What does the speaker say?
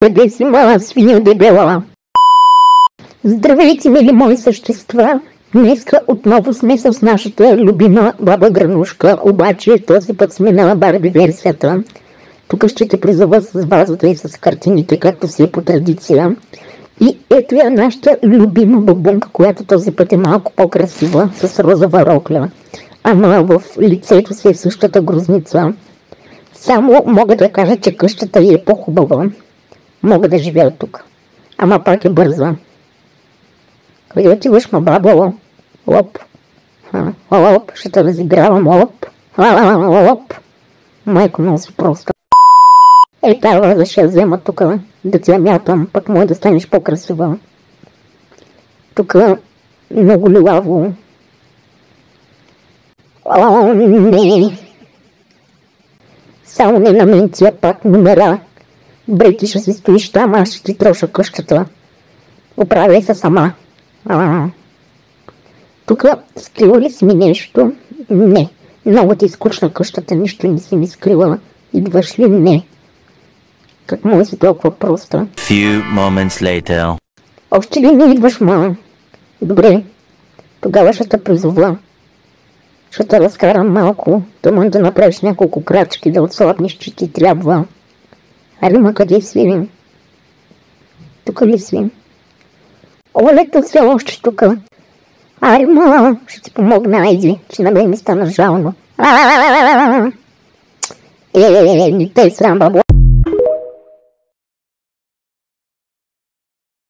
Къде си, мала свиня дебела? Здравейте, мили мои същества! Днеска отново сме с нашата любима баба Гранушка, обаче този път сме на Барби версията. Тук ще те призова с вазата и с картините, както си е по традиция. И ето я нашата любима бабунка, която този път е малко по-красива, с розова рокля. Ама в лицето си е същата грозница. Само мога да кажа, че къщата ѝ е по-хубава. Мога да живея тук. Ама пак е бърза. Къде отиваш, ма баба? Лоп. Лоп, ще те разигравам, лоп. Лоп. Майко, много си просто. Тази ваза ще я взема тук, да ти я мятам, пък може да станеш по-красива. Тук много лилаво. Не. Само не на мен тия пак номера. Бре, ти ще си стоиш там, аз ще ти троша къщата. Оправяй се сама. Тук скрила ли си ми нещо? Не. Много ти скучна къщата, нищо не си ми скрила. Идваш ли? Не. Как може си толкова проста? Few moments later. Още ли не идваш, ма? Добре. Тогава ще те призова. Ще те разкарам малко. Да може да направиш няколко крачки, да отслабнеш, че ти трябва. Аре, ма къде си? Тук ли си? Олето все още тук. Аре, ма, ще ти помогна, айди, че на мен ми стана жално. Не те срам, бабо.